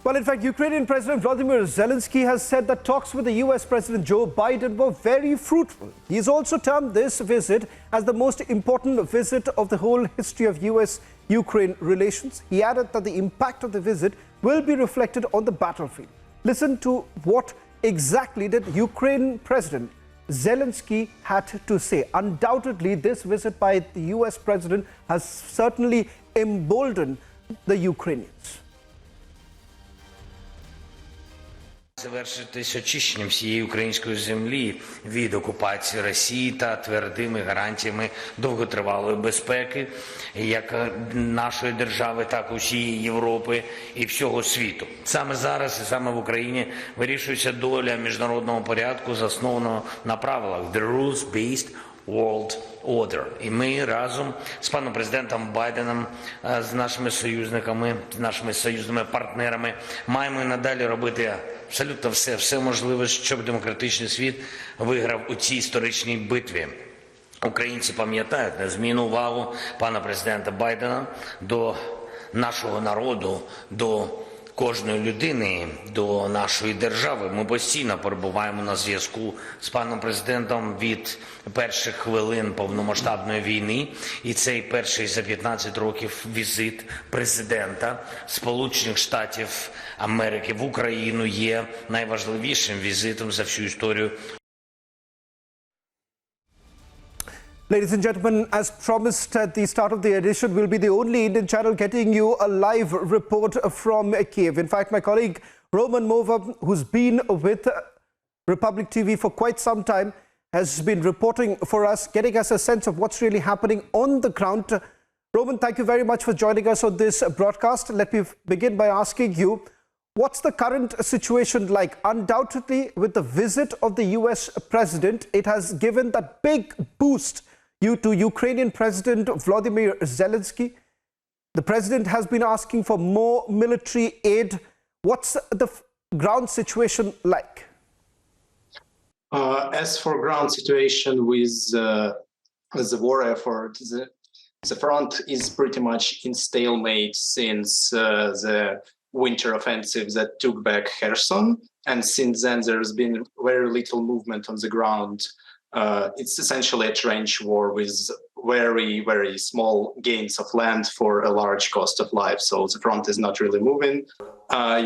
Well, in fact, Ukrainian President Vladimir Zelenskyy has said that talks with the US President Joe Biden were very fruitful. He's also termed this visit as the most important visit of the whole history of US-Ukraine relations. He added that the impact of the visit will be reflected on the battlefield. Listen to what exactly did Ukrainian President Zelenskyy had to say. Undoubtedly, this visit by the US President has certainly emboldened the Ukrainians. Завершитись очищенням всієї української землі від окупації Росії та твердими гарантіями довготривалої безпеки як нашої держави, так і усієї Європи і всього світу. Саме зараз і саме в Україні вирішується доля міжнародного порядку, заснованого на правилах The Rules-Based World Order. І ми разом з паном президентом Байденом, з нашими союзниками, з нашими союзними партнерами маємо і надалі робити абсолютно все можливе, щоб демократичний світ виграв у цій історичній битві. Українці пам'ятають незмінну увагу пана президента Байдена до нашого народу, до кожної людини, до нашої держави. Ми постійно перебуваємо на зв'язку з паном президентом від перших хвилин повномасштабної війни. І цей перший за 15 років візит президента Сполучених Штатів Америки в Україну є найважливішим візитом за всю історію. Ladies and gentlemen, as promised at the start of the edition, we'll be the only Indian channel getting you a live report from Kiev. In fact, my colleague Roman Mova, who's been with Republic TV for quite some time, has been reporting for us, getting us a sense of what's really happening on the ground. Roman, thank you very much for joining us on this broadcast. Let me begin by asking you, what's the current situation like? Undoubtedly, with the visit of the US president, it has given that big boost to Ukrainian President Vladimir Zelenskyy. The president has been asking for more military aid. What's the ground situation like? As for ground situation with the war effort, the front is pretty much in stalemate since the winter offensive that took back Kherson. And since then, there's been very little movement on the ground. It's essentially a trench war with very, very small gains of land for a large cost of life. So the front is not really moving.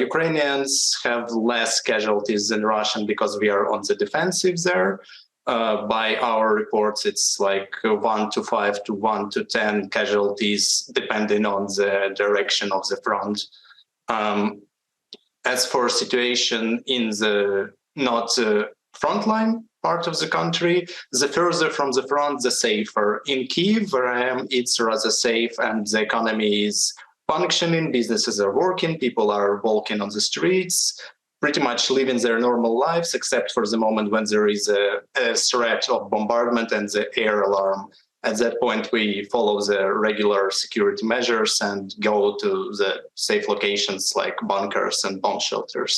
Ukrainians have less casualties than Russian because we are on the defensive there. By our reports, it's like 1 to 5 to 1 to 10 casualties, depending on the direction of the front. As for situation in the not frontline part of the country, the further from the front, the safer. In Kyiv, where I am, it's rather safe and the economy is functioning, businesses are working, people are walking on the streets, pretty much living their normal lives, except for the moment when there is a threat of bombardment and the air alarm. At that point, we follow the regular security measures and go to the safe locations like bunkers and bomb shelters.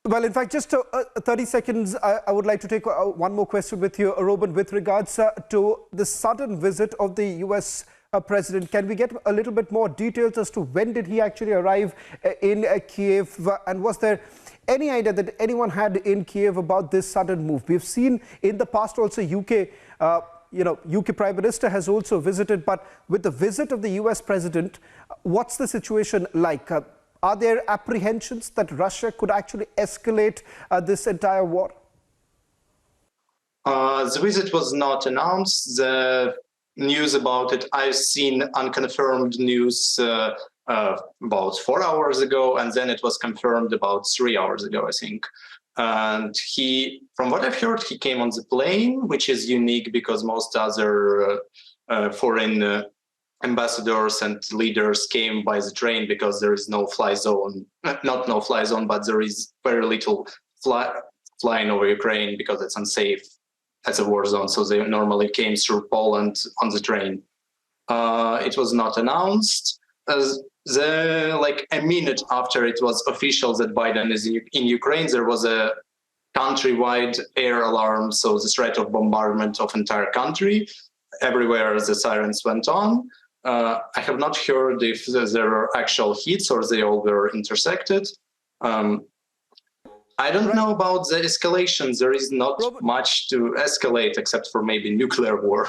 Well, in fact, just 30 seconds, I would like to take one more question with you, Roman, with regards to the sudden visit of the US president. Can we get a little bit more details as to when did he actually arrive in Kiev? And was there any idea that anyone had in Kiev about this sudden move? We've seen in the past also UK Prime Minister has also visited, but with the visit of the US president, what's the situation like? Are there apprehensions that Russia could actually escalate this entire war? The visit was not announced. The news about it, I've seen unconfirmed news about 4 hours ago, and then it was confirmed about 3 hours ago, I think. And he, from what I've heard, he came on the plane, which is unique because most other foreign ambassadors and leaders came by the train because there is no fly zone, not no fly zone, but there is very little flying over Ukraine because it's unsafe as a war zone. So they normally came through Poland on the train. It was not announced. Like a minute after it was official that Biden is in Ukraine, there was a countrywide air alarm. So the threat of bombardment of entire country. Everywhere the sirens went on. I have not heard if there were actual hits or they all were intersected. I don't know about the escalation. There is not Robert- much to escalate except for maybe nuclear war.